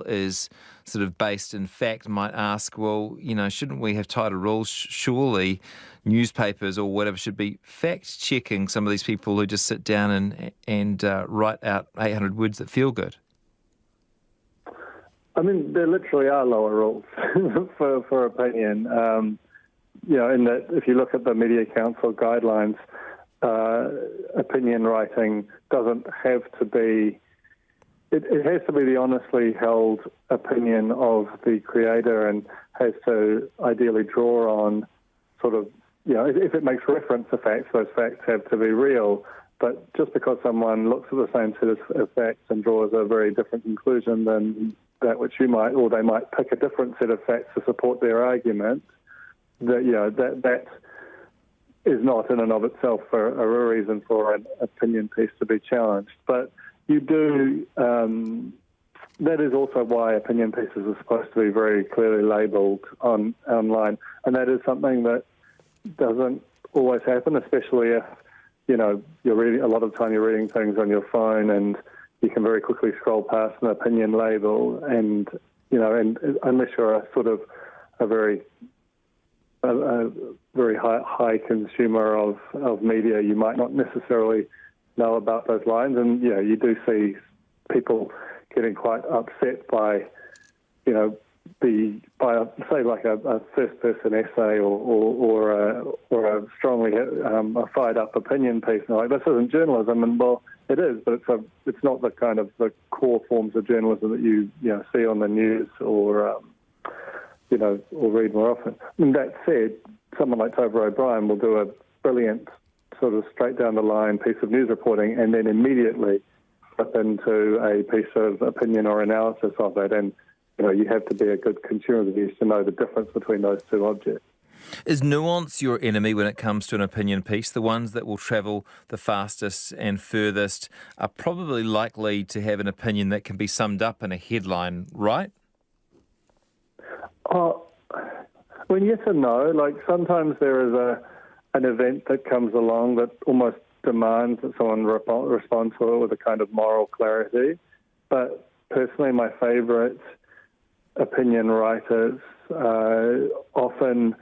is sort of based in fact might ask, well, shouldn't we have tighter rules? Surely newspapers or whatever should be fact-checking some of these people who just sit down and write out 800 words that feel good. I mean, there literally are lower rules for opinion. In that if you look at the Media Council guidelines, opinion writing doesn't have to be, it has to be the honestly held opinion of the creator and has to ideally draw on sort of, if it makes reference to facts, those facts have to be real. But just because someone looks at the same set of facts and draws a very different conclusion than that which you might, or they might pick a different set of facts to support their argument, that is not in and of itself a reason for an opinion piece to be challenged. But you do, that is also why opinion pieces are supposed to be very clearly labelled online. And that is something that doesn't always happen, especially if, you're reading, a lot of the time you're reading things on your phone and you can very quickly scroll past an opinion label and unless you're a sort of a very high consumer of media, you might not necessarily know about those lines. And, you do see people getting quite upset by, say like a first-person essay or a strongly fired-up opinion piece. And like, this isn't journalism, and well, it is, but it's not the kind of the core forms of journalism that you see on the news or read more often. And that said, someone like Tover O'Brien will do a brilliant sort of straight down the line piece of news reporting and then immediately flip into a piece of opinion or analysis of it. And you have to be a good consumer of the news to know the difference between those two objects. Is nuance your enemy when it comes to an opinion piece? The ones that will travel the fastest and furthest are probably likely to have an opinion that can be summed up in a headline, right? Well, yes and no. Like sometimes there is an event that comes along that almost demands that someone respond to it with a kind of moral clarity. But personally, my favourite opinion writers often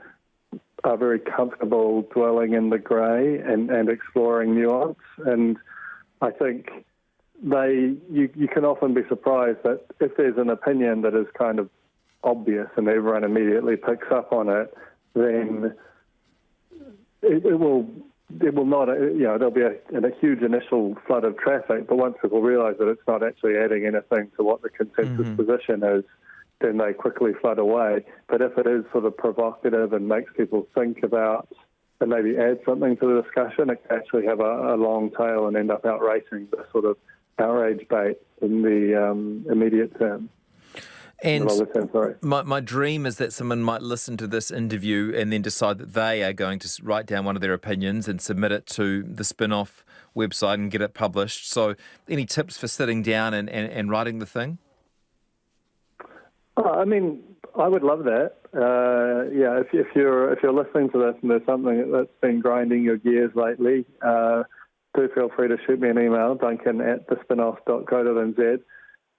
are very comfortable dwelling in the grey and exploring nuance. And I think you can often be surprised that if there's an opinion that is kind of obvious and everyone immediately picks up on it, then it will not, there'll be a huge initial flood of traffic, but once people realise that it's not actually adding anything to what the consensus position is, then they quickly flood away. But if it is sort of provocative and makes people think about and maybe add something to the discussion, it can actually have a long tail and end up outrating the sort of outrage bait in the immediate term. And my dream is that someone might listen to this interview and then decide that they are going to write down one of their opinions and submit it to the spin-off website and get it published. So any tips for sitting down and writing the thing? I mean, I would love that. If you're listening to this and there's something that's been grinding your gears lately, do feel free to shoot me an email, duncan@thespinoff.co.nz.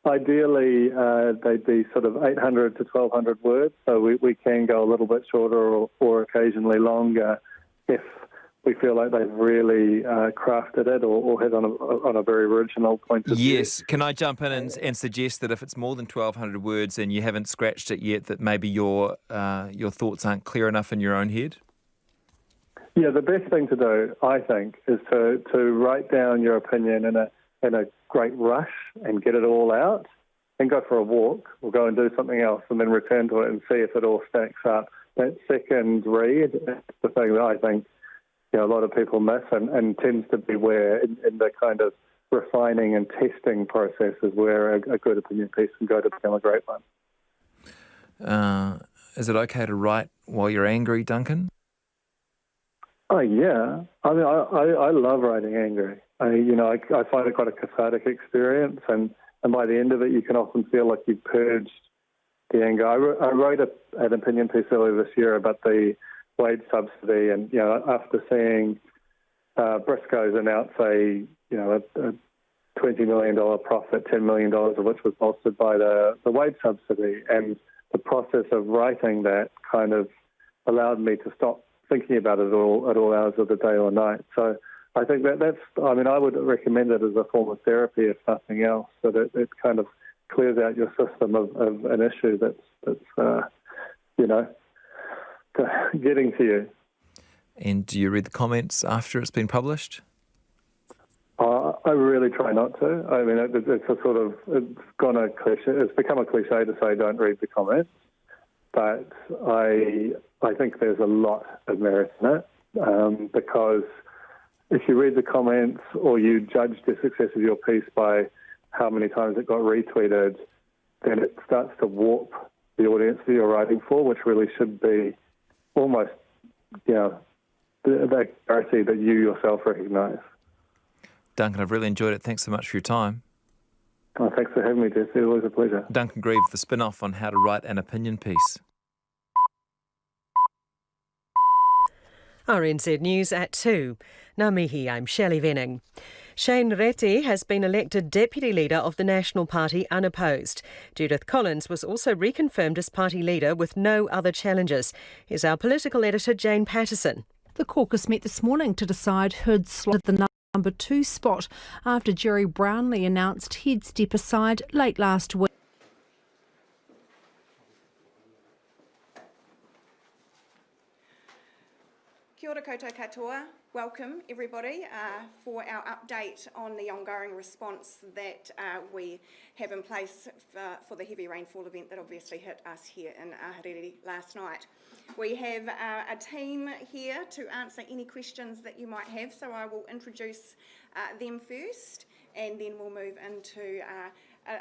Ideally, they'd be sort of 800 to 1,200 words, so we can go a little bit shorter or occasionally longer if we feel like they've really crafted it or hit on a very original point of view. Yes. Can I jump in and suggest that if it's more than 1,200 words and you haven't scratched it yet, that maybe your thoughts aren't clear enough in your own head? Yeah, the best thing to do, I think, is to write down your opinion in a great rush and get it all out and go for a walk or go and do something else and then return to it and see if it all stacks up. That second read is the thing that I think a lot of people miss and tends to be where in the kind of refining and testing process is where a good opinion piece can go to become a great one. Is it okay to write while you're angry, Duncan? Oh, yeah. I mean, I love writing angry. I find it quite a cathartic experience, and by the end of it, you can often feel like you've purged the anger. I wrote an opinion piece earlier this year about the wage subsidy, and after seeing Briscoe's announce a $20 million profit, $10 million of which was bolstered by the wage subsidy. And the process of writing that kind of allowed me to stop thinking about it at all hours of the day or night. So I think I would recommend it as a form of therapy, if nothing else, that it kind of clears out your system of an issue that's getting to you. And do you read the comments after it's been published? I really try not to. I mean, it's become a cliche to say don't read the comments, but I think there's a lot of merit in it, because if you read the comments or you judge the success of your piece by how many times it got retweeted, then it starts to warp the audience that you're writing for, which really should be almost, the clarity that you yourself recognise. Duncan, I've really enjoyed it. Thanks so much for your time. Oh, thanks for having me, Jesse. Always a pleasure. Duncan Grieve, the spin-off on how to write an opinion piece. RNZ News at 2. Ngā mihi, I'm Shelley Venning. Shane Reti has been elected Deputy Leader of the National Party unopposed. Judith Collins was also reconfirmed as Party Leader with no other challengers. Here's our political editor, Jane Patterson. The caucus met this morning to decide who'd slot the number 2 spot after Jerry Brownlee announced he'd step aside late last week. Kia ora koutou katoa. Welcome everybody for our update on the ongoing response that we have in place for the heavy rainfall event that obviously hit us here in Ahuriri last night. We have a team here to answer any questions that you might have, so I will introduce them first and then we'll move into,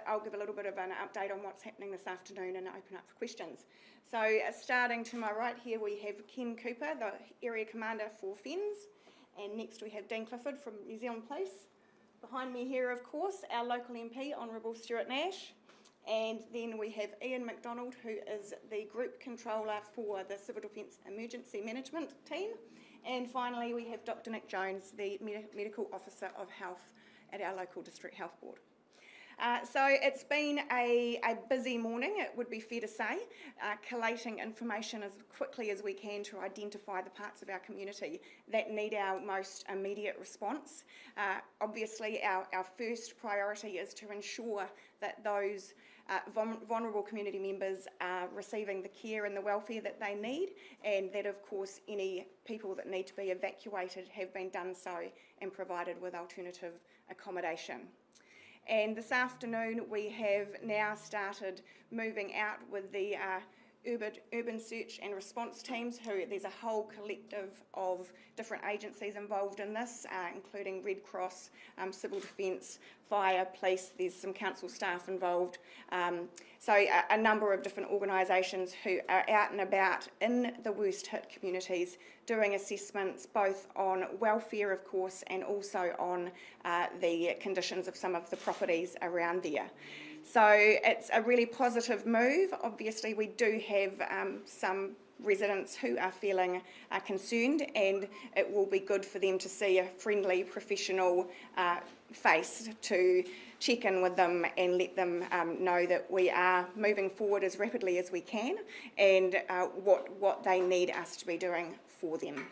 I'll give a little bit of an update on what's happening this afternoon and open up for questions. So starting to my right here we have Ken Cooper, the Area Commander for Fens, and next we have Dean Clifford from New Zealand Police. Behind me here, of course, our local MP, Honourable Stuart Nash, and then we have Ian Macdonald, who is the Group Controller for the Civil Defence Emergency Management team, and finally we have Dr Nick Jones, the Medical Officer of Health at our local District Health Board. So it's been a busy morning, it would be fair to say, collating information as quickly as we can to identify the parts of our community that need our most immediate response. Obviously, our first priority is to ensure that those vulnerable community members are receiving the care and the welfare that they need, and that, of course, any people that need to be evacuated have been done so and provided with alternative accommodation. And this afternoon we have now started moving out with the urban search and response teams, there's a whole collective of different agencies involved in this, including Red Cross, Civil Defence, Fire, Police, there's some council staff involved. So a number of different organisations who are out and about in the worst hit communities doing assessments both on welfare, of course, and also on the conditions of some of the properties around there. So it's a really positive move. Obviously, we do have some residents who are feeling concerned, and it will be good for them to see a friendly, professional face to check in with them and let them know that we are moving forward as rapidly as we can and what they need us to be doing for them.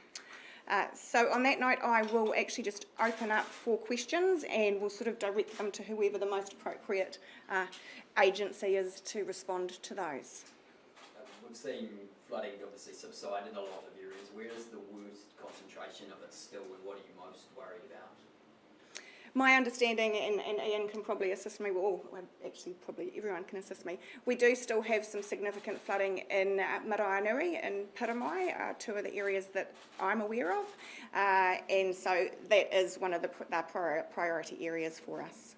So on that note, I will actually just open up for questions and we'll sort of direct them to whoever the most appropriate agency is to respond to those. We've seen flooding obviously subside in a lot of areas. Where is the worst concentration of it still, and what are you most worried about? My understanding, and Ian can probably assist me, well, actually probably everyone can assist me, we do still have some significant flooding in Maraenuri and Piramai, two of the areas that I'm aware of, and so that is one of the priority areas for us.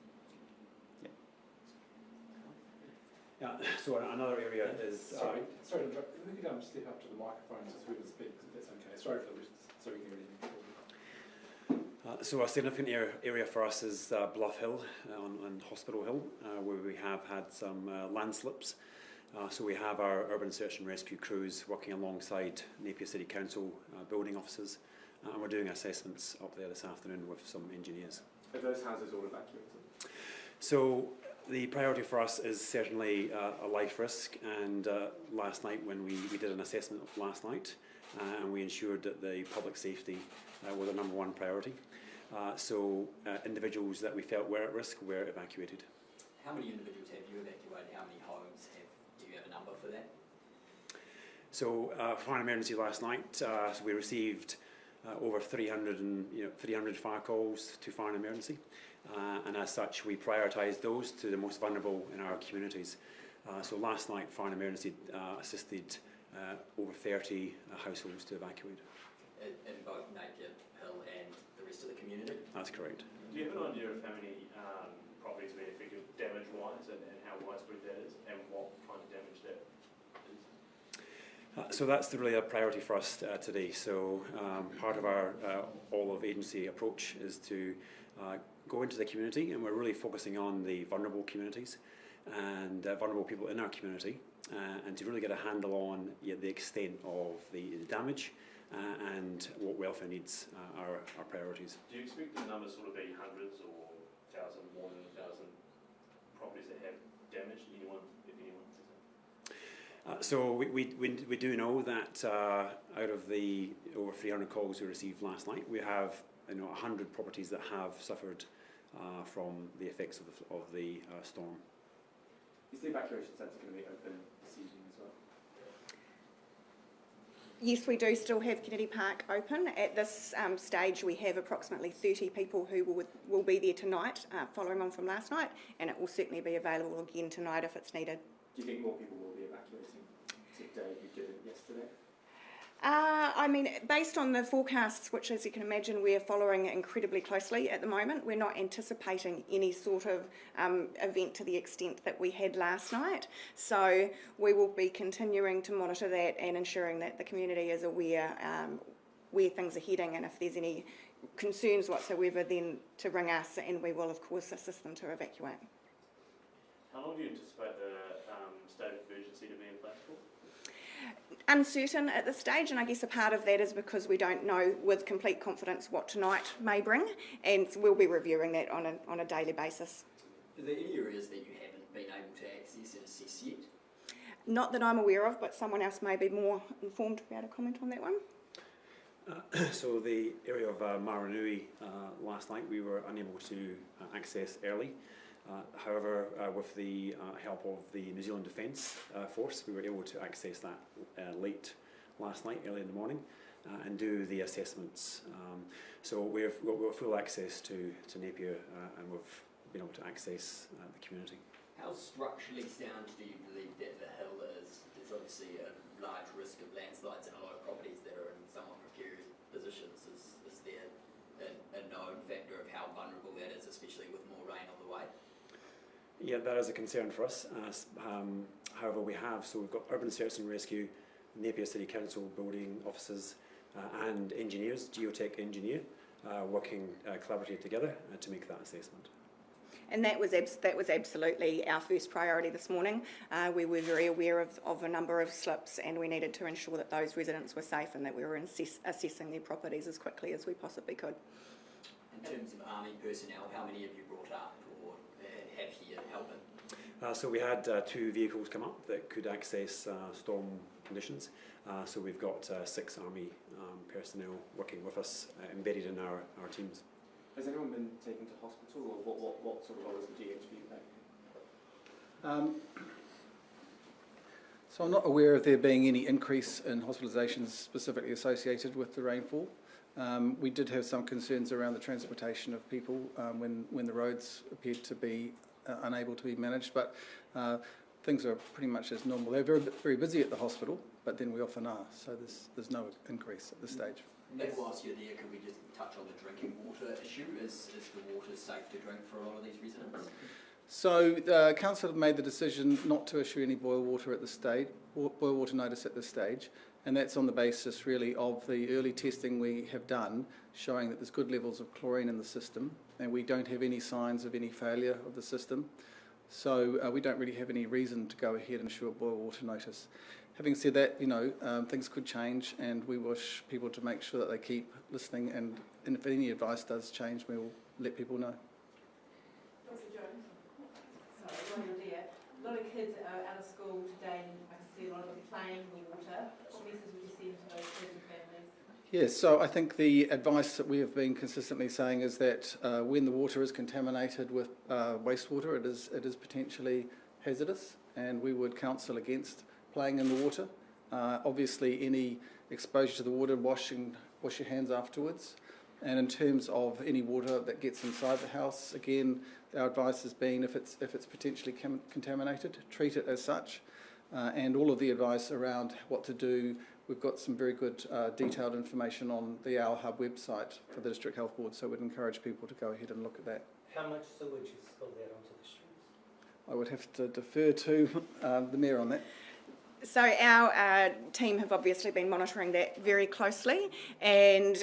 Yeah, so another area is... Sorry to interrupt. If we could step up to the microphone so whoever speaks, if that's okay. Sorry for the rest, so we can hear anything. So a significant area for us is Bluff Hill on Hospital Hill, where we have had some landslips. So we have our urban search and rescue crews working alongside Napier City Council building officers, and we're doing assessments up there this afternoon with some engineers. Are those houses all evacuated? So the priority for us is certainly a life risk, and last night when we did an assessment last night, and we ensured that the public safety were the number one priority. So individuals that we felt were at risk were evacuated. How many individuals have you evacuated? How many homes do you have a number for that? So fire and emergency last night, so we received over 300 fire calls to fire and emergency, and as such we prioritised those to the most vulnerable in our communities. So last night fire and emergency assisted over 30 households to evacuate. In both Napier, Hill and the rest of the community? That's correct. Do you have an idea of how many properties have been affected damage-wise and how widespread that is, and what kind of damage that is? So that's really a priority for us today. So part of our all-of-agency approach is to go into the community, and we're really focusing on the vulnerable communities and vulnerable people in our community, and to really get a handle on the extent of the damage and what welfare needs are our priorities. Do you expect the numbers sort of be hundreds or 1,000, more than 1,000 properties that have damage? Anyone, if anyone? So we do know that out of the over 300 calls we received last night, we have 100 properties that have suffered from the effects of the storm. Is the evacuation centre going to be open this evening as well? Yes, we do still have Kennedy Park open. At this stage, we have approximately 30 people who will be there tonight, following on from last night, and it will certainly be available again tonight if it's needed. Do you think more people will be evacuating today than you did yesterday? I mean, based on the forecasts, which as you can imagine we're following incredibly closely at the moment, we're not anticipating any sort of event to the extent that we had last night. So we will be continuing to monitor that and ensuring that the community is aware where things are heading, and if there's any concerns whatsoever, then to ring us, and we will of course assist them to evacuate. How long do you anticipate the state of emergency to be in place for? Uncertain at this stage, and I guess a part of that is because we don't know with complete confidence what tonight may bring, and we'll be reviewing that on a daily basis. Are there any areas that you haven't been able to access and assess yet? Not that I'm aware of, but someone else may be more informed to be able to comment on that one. So the area of Maranui last night we were unable to access early. However, with the help of the New Zealand Defence Force, we were able to access that late last night, early in the morning, and do the assessments. So we've got full access to Napier, and we've been able to access the community. How structurally sound do you believe that the hill is? There's obviously a large risk of landslides and a lot of properties that are in somewhat precarious positions. Is there a known factor of how vulnerable that is, especially with more rain on the way? Yeah, that is a concern for us. However, we've got Urban Search and Rescue, Napier City Council building officers and engineers, geotech engineer, working collaboratively together to make that assessment. And that was absolutely our first priority this morning. We were very aware of a number of slips, and we needed to ensure that those residents were safe and that we were assessing their properties as quickly as we possibly could. In terms of army personnel, how many have you brought up or have here helping? So we had 2 vehicles come up that could access storm conditions. So we've got 6 army personnel working with us, embedded in our teams. Has anyone been taken to hospital, or what sort of role is the GHB playing? So I'm not aware of there being any increase in hospitalisations specifically associated with the rainfall. We did have some concerns around the transportation of people when the roads appeared to be unable to be managed, but things are pretty much as normal. They're very, very busy at the hospital, but then we often are, so there's no increase at this stage. Nick, whilst you're there, could we just touch on the drinking water issue? Is the water safe to drink for a lot of these residents? So the council have made the decision not to issue any boil water at this stage, boil water notice at this stage, and that's on the basis really of the early testing we have done, showing that there's good levels of chlorine in the system, and we don't have any signs of any failure of the system. So we don't really have any reason to go ahead and issue a boil water notice. Having said that, things could change, and we wish people to make sure that they keep listening, and if any advice does change, we will let people know. while you're there, a lot of kids are out of school today, and I can see a lot of them playing in the water. What message would you send to those kids and families? Yes, so I think the advice that we have been consistently saying is that when the water is contaminated with wastewater, it is potentially hazardous, and we would counsel against playing in the water. Obviously, any exposure to the water, wash your hands afterwards. And in terms of any water that gets inside the house, again, our advice has been if it's potentially contaminated, treat it as such. And all of the advice around what to do, we've got some very good detailed information on the Our Hub website for the District Health Board, so we'd encourage people to go ahead and look at that. How much sewage is spilled out onto the streets? I would have to defer to the Mayor on that. So our team have obviously been monitoring that very closely, and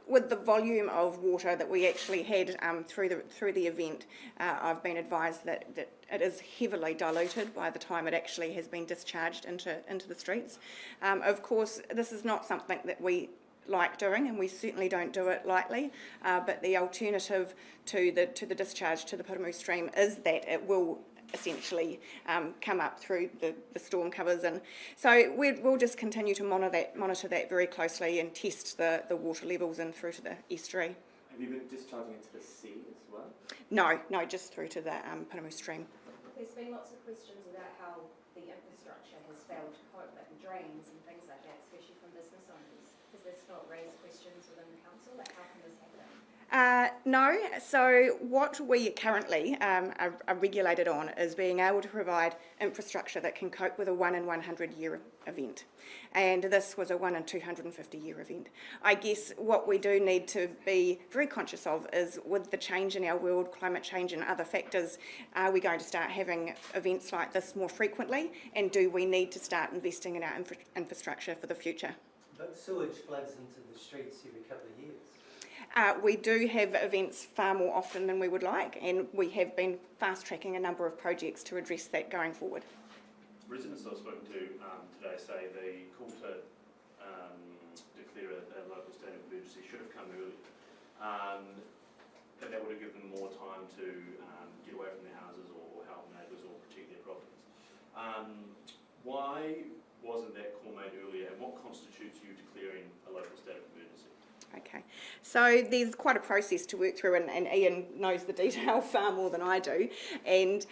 with the volume of water that we actually had through the event, I've been advised that it is heavily diluted by the time it actually has been discharged into the streets. Of course, this is not something that we like doing, and we certainly don't do it lightly, but the alternative to the discharge to the Piramu stream is that it will essentially come up through the storm covers, and so we'll just continue to monitor that very closely and test the water levels in through to the estuary. Have you been discharging into the sea as well? No, just through to the Piramu stream. There's been lots of questions about how the infrastructure has failed to cope, like drains and things like that, especially from business owners. Has this not raised questions within the council? Like, how can this happen? No, so what we currently are regulated on is being able to provide infrastructure that can cope with a 1 in 100 year event, and this was a 1 in 250 year event. I guess what we do need to be very conscious of is, with the change in our world, climate change and other factors, are we going to start having events like this more frequently, and do we need to start investing in our infrastructure for the future? But sewage floods into the streets every couple of years. We do have events far more often than we would like, and we have been fast-tracking a number of projects to address that going forward. Residents I've spoken to today say the call to declare a local state of emergency should have come earlier. That would have given them more time to get away from their houses or help neighbours or protect their properties. Why wasn't that call made earlier, and what constitutes you declaring a local state of emergency? Okay, so there's quite a process to work through, and Ian knows the detail far more than I do, and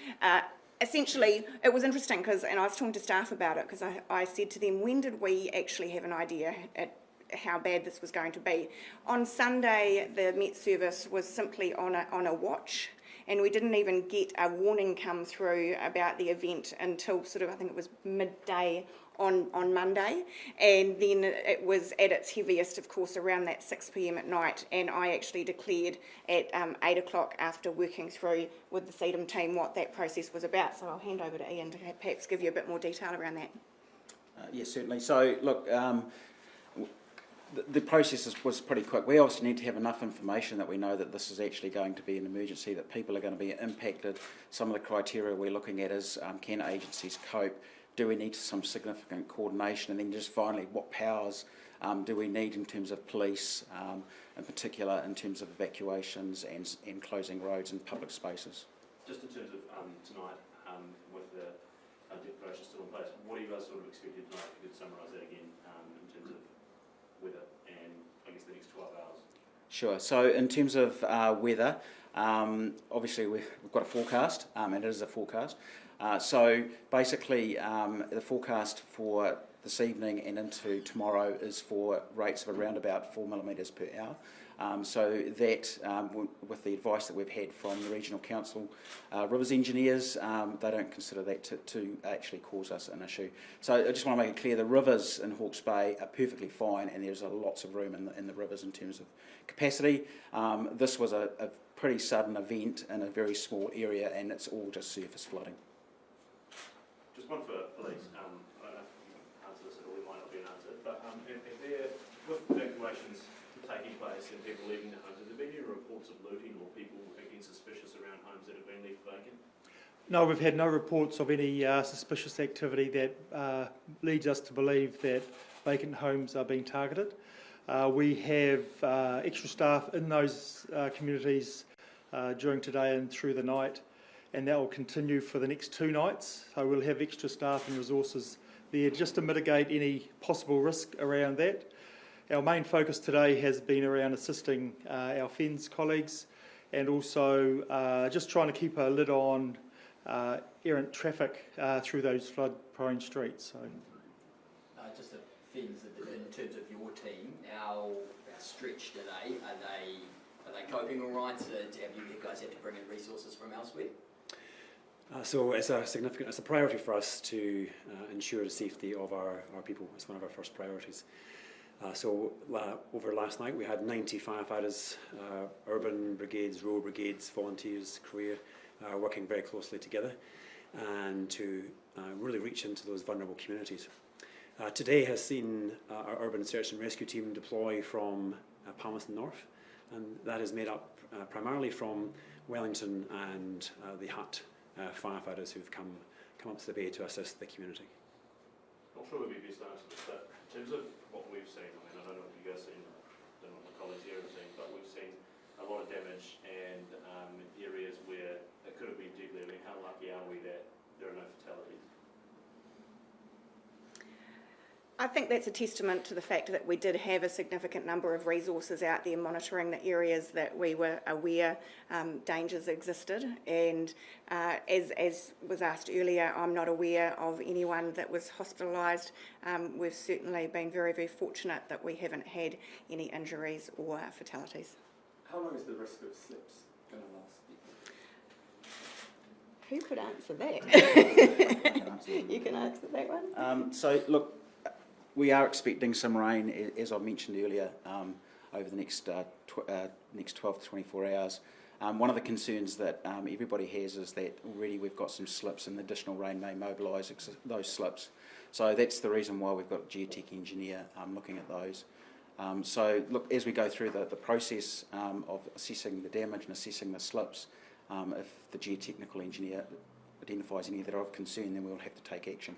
essentially it was interesting and I was talking to staff about it, because I said to them, when did we actually have an idea at how bad this was going to be? On Sunday, the Met Service was simply on a watch, and we didn't even get a warning come through about the event until sort of, I think it was midday on Monday, and then it was at its heaviest, of course, around that 6 p.m. at night, and I actually declared at 8 o'clock, after working through with the CEDM team what that process was about. So I'll hand over to Ian to perhaps give you a bit more detail around that. Yes, certainly. So look, the process was pretty quick. We obviously need to have enough information that we know that this is actually going to be an emergency, that people are going to be impacted. Some of the criteria we're looking at is, can agencies cope? Do we need some significant coordination? And then just finally, what powers do we need in terms of police, in particular in terms of evacuations and closing roads and public spaces? Just in terms of tonight, with the declaration still in place, what are you guys sort of expecting tonight? If you could summarise that again in terms of weather and I guess the next 12 hours. Sure. So in terms of weather, obviously we've got a forecast, and it is a forecast. So basically the forecast for this evening and into tomorrow is for rates of around about 4 millimetres per hour. So that, with the advice that we've had from the Regional Council, Rivers engineers, they don't consider that to actually cause us an issue. So I just want to make it clear, the rivers in Hawke's Bay are perfectly fine, and there's lots of room in the rivers in terms of capacity. This was a pretty sudden event in a very small area, and it's all just surface flooding. Just one for police. I don't know if you can answer this at all, it might not be an answer, but if there, with evacuations taking place and people leaving their homes, have there been any reports of looting or people being suspicious around homes that have been left vacant? No, we've had no reports of any suspicious activity that leads us to believe that vacant homes are being targeted. We have extra staff in those communities during today and through the night, and that will continue for the next 2 nights. So we'll have extra staff and resources there just to mitigate any possible risk around that. Our main focus today has been around assisting our FENS colleagues and also just trying to keep a lid on errant traffic through those flood-prone streets. So, just a FENS in terms of your team, how stretched are they? Are they coping all right? Do you guys have to bring in resources from elsewhere? So it's a priority for us to ensure the safety of our people. It's one of our first priorities. Over last night we had 90 firefighters, urban brigades, rural brigades, volunteers, career, working very closely together and to really reach into those vulnerable communities. Today has seen our urban search and rescue team deploy from Palmerston North, and that is made up primarily from Wellington and the Hutt firefighters who've come up to the bay to assist the community. I'm sure we'll be best answer this, but in terms of what we've seen, I don't know if you guys have seen, I don't know what my colleagues here have seen, but we've seen a lot of damage and areas where it could have been deadly. I mean, how lucky are we that there are no fatalities? I think that's a testament to the fact that we did have a significant number of resources out there monitoring the areas that we were aware dangers existed. And as was asked earlier, I'm not aware of anyone that was hospitalised. We've certainly been very, very fortunate that we haven't had any injuries or fatalities. How long is the risk of slips going to last? Who could answer that? You can answer that one. So look, we are expecting some rain, as I mentioned earlier, over the next 12 to 24 hours. One of the concerns that everybody has is that already we've got some slips and additional rain may mobilise those slips. So that's the reason why we've got a geotech engineer looking at those. So look, as we go through the process of assessing the damage and assessing the slips, if the geotechnical engineer identifies any that are of concern, then we'll have to take action.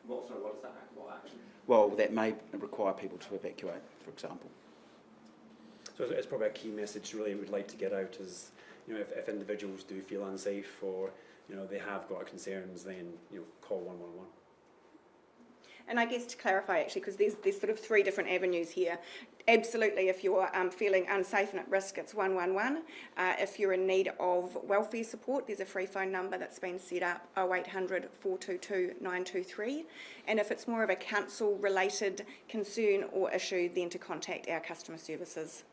What is that? What action? Well, that may require people to evacuate, for example. So it's probably a key message really we'd like to get out is, if individuals do feel unsafe or, they have got concerns, then, call 111. And I guess to clarify, actually, because there's sort of 3 different avenues here. Absolutely, if you're feeling unsafe and at risk, it's 111. If you're in need of welfare support, there's a free phone number that's been set up, 0800 422 923. And if it's more of a council-related concern or issue, then to contact our customer services.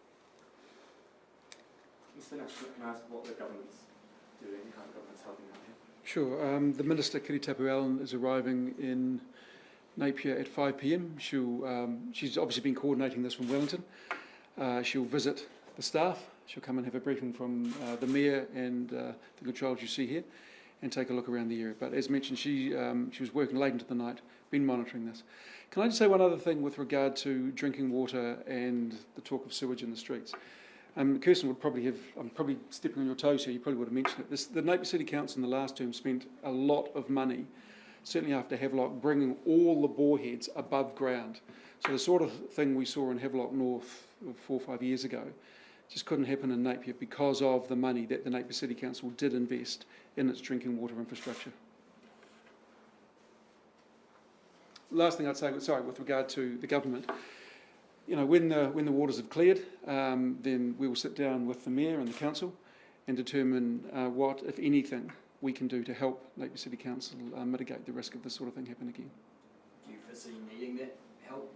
Mr. Nash, can I ask what the government's doing, how the government's helping out here? Sure. The Minister, Kirsten Allen, is arriving in Napier at 5 p.m. She's obviously been coordinating this from Wellington. She'll visit the staff. She'll come and have a briefing from the Mayor and the controls you see here and take a look around the area. But as mentioned, she was working late into the night, been monitoring this. Can I just say one other thing with regard to drinking water and the talk of sewage in the streets? Kirsten would probably have, I'm probably stepping on your toes here, you probably would have mentioned it. The Napier City Council in the last term spent a lot of money, certainly after Havelock, bringing all the boreheads above ground. So the sort of thing we saw in Havelock North 4 or 5 years ago just couldn't happen in Napier because of the money that the Napier City Council did invest in its drinking water infrastructure. Last thing I'd say, with regard to the government, when the waters have cleared, then we will sit down with the Mayor and the Council and determine what, if anything, we can do to help Napier City Council mitigate the risk of this sort of thing happen again. Do you foresee needing that help?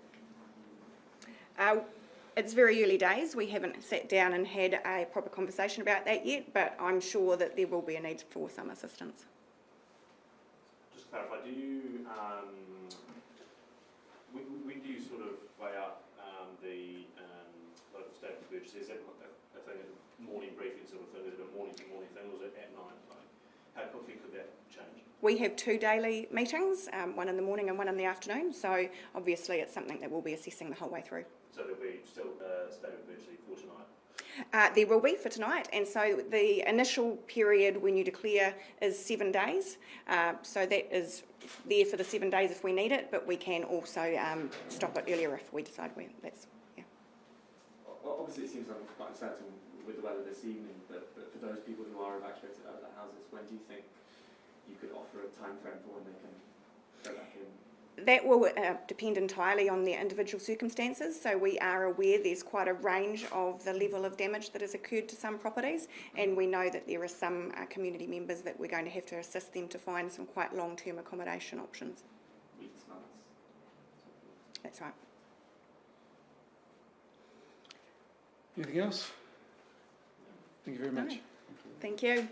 It's very early days. We haven't sat down and had a proper conversation about that yet, but I'm sure that there will be a need for some assistance. Just to clarify, do you, when do you sort of weigh up the local state of emergency? Is that a thing, a morning briefing sort of thing? Is it a morning to morning thing, or is it at night? How quickly could that change? We have 2 daily meetings, one in the morning and one in the afternoon, so obviously it's something that we'll be assessing the whole way through. So there'll be still a state of emergency for tonight? There will be for tonight, and so the initial period when you declare is 7 days, so that is there for the 7 days if we need it, but we can also stop it earlier if we decide that's, yeah. Well, obviously it seems quite uncertain with the weather this evening, but for those people who are evacuated out of their houses, when do you think you could offer a time frame for when they can go back in? That will depend entirely on their individual circumstances. So we are aware there's quite a range of the level of damage that has occurred to some properties, and we know that there are some community members that we're going to have to assist them to find some quite long-term accommodation options. Weeks, months? That's right. Anything else? Thank you very much. Thank you.